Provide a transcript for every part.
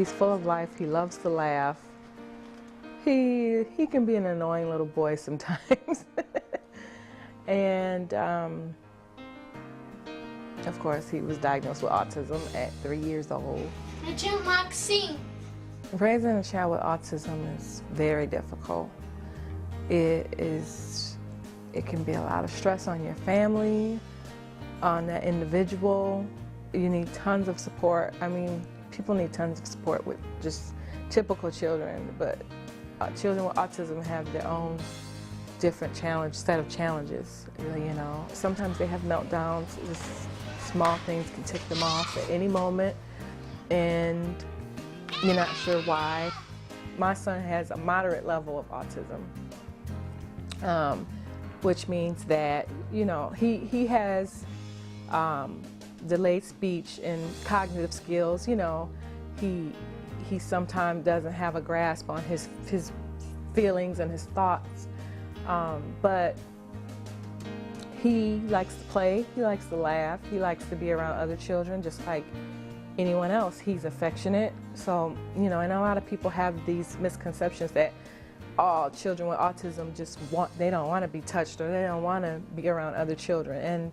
He's full of life. He loves to laugh. He can be an annoying little boy sometimes. And of course, he was diagnosed with autism at 3 years old. The chipmunks sing. Raising a child with autism is very difficult. It can be a lot of stress on your family, on that individual. You need tons of support. I mean, people need tons of support with just typical children, but children with autism have their own different set of challenges, you know. Sometimes they have meltdowns. Just small things can tick them off at any moment, and you're not sure why. My son has a moderate level of autism, which means that, you know, he has delayed speech and cognitive skills. You know, he sometimes doesn't have a grasp on his feelings and his thoughts, but he likes to play, he likes to laugh, he likes to be around other children just like anyone else. He's affectionate. So, you know, and a lot of people have these misconceptions that all children with autism they don't want to be touched, or they don't want to be around other children. And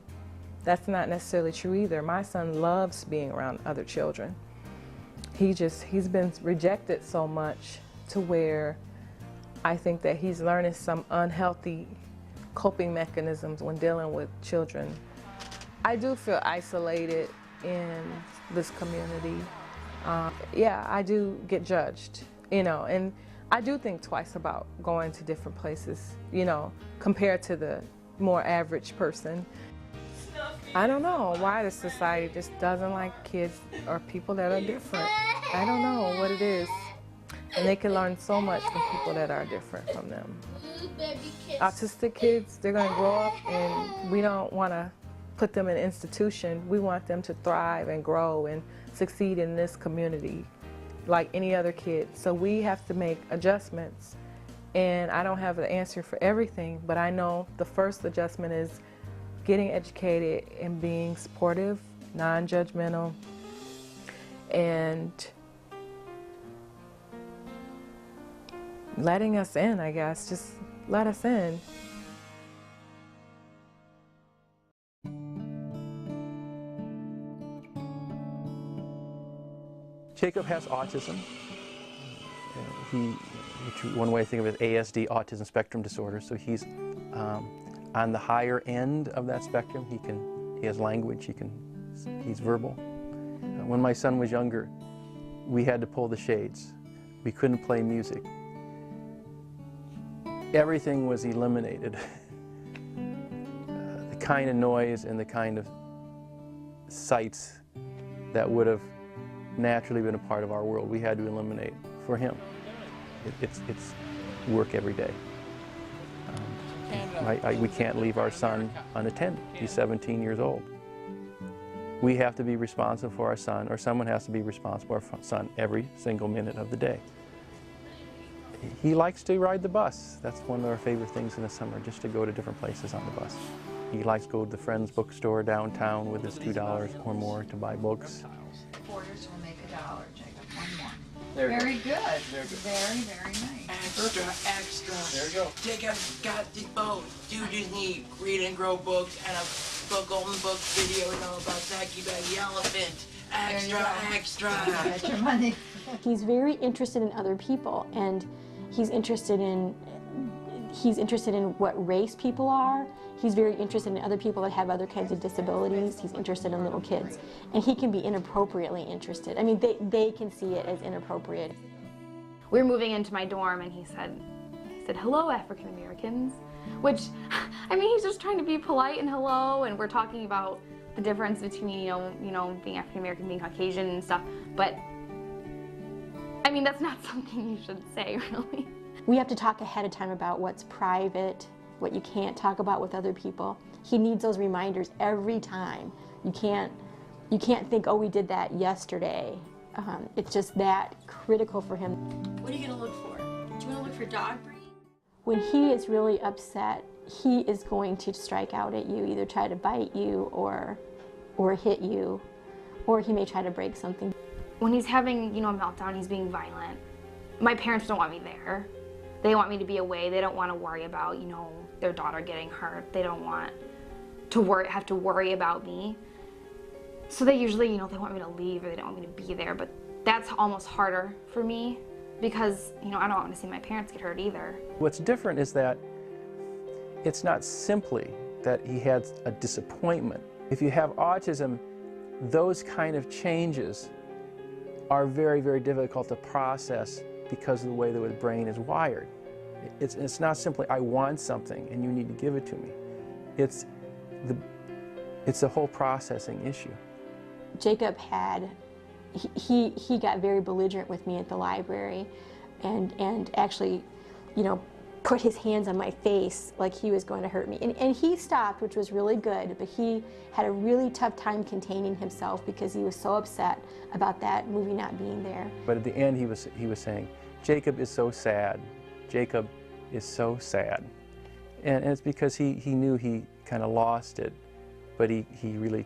that's not necessarily true either. My son loves being around other children. He's been rejected so much to where I think that he's learning some unhealthy coping mechanisms when dealing with children. I do feel isolated in this community. Yeah, I do get judged, you know, and I do think twice about going to different places, you know, compared to the more average person. I don't know why the society just doesn't like kids or people that are different. I don't know what it is. And they can learn so much from people that are different from them. Autistic kids, they're going to grow up, and we don't want to put them in an institution. We want them to thrive and grow and succeed in this community like any other kid. So we have to make adjustments. And I don't have the answer for everything, but I know the first adjustment is getting educated and being supportive, non-judgmental, and letting us in, I guess. Just let us in. Jacob has autism. One way to think of it is ASD, autism spectrum disorder. So he's on the higher end of that spectrum. He has language. He's verbal. When my son was younger, we had to pull the shades. We couldn't play music. Everything was eliminated. The kind of noise and the kind of sights that would have naturally been a part of our world, we had to eliminate for him. It's work every day. We can't leave our son unattended. He's 17 years old. We have to be responsible for our son, or someone has to be responsible for our son every single minute of the day. He likes to ride the bus. That's one of our favorite things in the summer, just to go to different places on the bus. He likes to go to the Friends bookstore downtown with his $2 or more to buy books. Quarters will make $1, Jacob. One more. Very good. Very, very nice. Extra. There you go. Jacob got the boat. You just need Read and Grow books and a book on the book video and all about Zacky by the elephant. Extra. Get your money. He's very interested in other people, and he's interested in what race people are. He's very interested in other people that have other kinds of disabilities. He's interested in little kids. And he can be inappropriately interested. I mean, they can see it as inappropriate. We were moving into my dorm, and he said, "Hello, African Americans," which, I mean, he's just trying to be polite and hello, and we're talking about the difference between, you know, being African American, being Caucasian and stuff. But, I mean, that's not something you should say, really. We have to talk ahead of time about what's private, what you can't talk about with other people. He needs those reminders every time. You can't think, oh, we did that yesterday. It's just that critical for him. What are you gonna look for? Do you wanna look for dog breed? When he is really upset, he is going to strike out at you, either try to bite you or hit you, or he may try to break something. when he's having, you know, a meltdown, he's being violent, my parents don't want me there. They want me to be away. They don't want to worry about, you know, their daughter getting hurt. They don't want to have to worry about me. So they usually, you know, they want me to leave or they don't want me to be there, but that's almost harder for me because, you know, I don't want to see my parents get hurt either. What's different is that it's not simply that he had a disappointment. If you have autism, those kind of changes are very, very difficult to process because of the way that the brain is wired. It's not simply, I want something and you need to give it to me. It's a whole processing issue. Jacob had, he got very belligerent with me at the library and actually, you know, put his hands on my face like he was going to hurt me. And he stopped, which was really good, but he had a really tough time containing himself because he was so upset about that movie not being there. But at the end he was saying, Jacob is so sad. Jacob is so sad. And it's because he knew he kind of lost it, but he really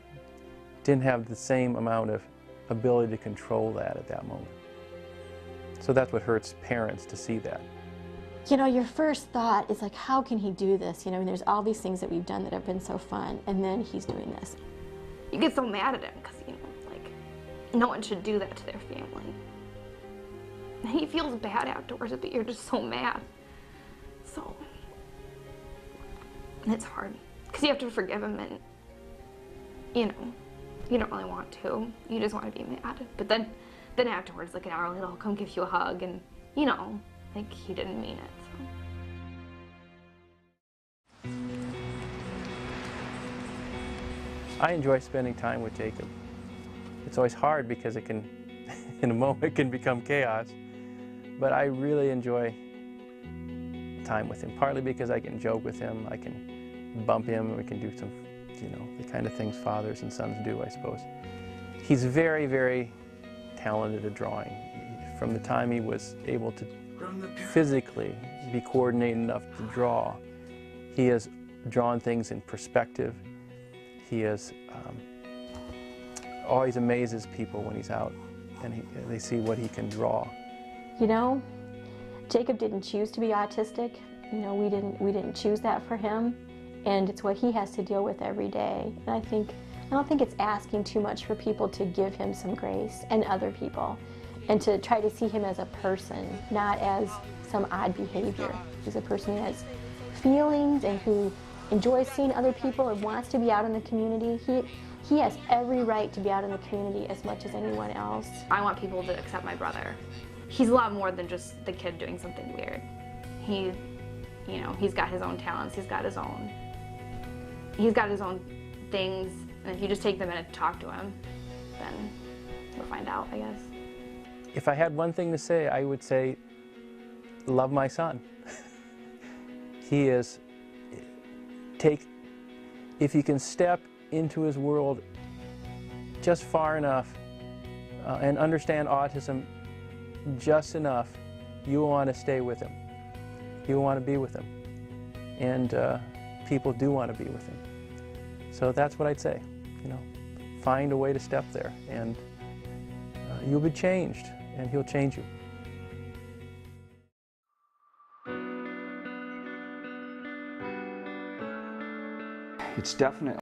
didn't have the same amount of ability to control that at that moment. So that's what hurts parents, to see that. You know, your first thought is like, how can he do this? You know, I mean, there's all these things that we've done that have been so fun, and then he's doing this. You get so mad at him because, you know, like, no one should do that to their family. And he feels bad afterwards, but you're just so mad. So, and it's hard because you have to forgive him and, you know, you don't really want to. You just want to be mad. But then afterwards, like an hour later, he'll come give you a hug and, you know, like he didn't mean it. So. I enjoy spending time with Jacob. It's always hard because it can, in a moment, it can become chaos. But I really enjoy time with him, partly because I can joke with him, I can bump him, and we can do some, you know, the kind of things fathers and sons do, I suppose. He's very, very talented at drawing. From the time he was able to physically be coordinated enough to draw, he has drawn things in perspective. He has always amazes people when he's out and they see what he can draw. You know, Jacob didn't choose to be autistic. You know, we didn't choose that for him, and it's what he has to deal with every day. And I don't think it's asking too much for people to give him some grace, and other people, and to try to see him as a person, not as some odd behavior. He's a person who has feelings and who enjoys seeing other people and wants to be out in the community. He has every right to be out in the community as much as anyone else. I want people to accept my brother. He's a lot more than just the kid doing something weird. He, you know, he's got his own talents, he's got his own things, and if you just take the minute to talk to him, then you'll find out, I guess. If I had one thing to say, I would say, love my son. He is, if you can step into his world just far enough and understand autism just enough, you want to stay with him. You want to be with him. And people do want to be with him. So that's what I'd say, you know, find a way to step there and you'll be changed and he'll change you. It's definitely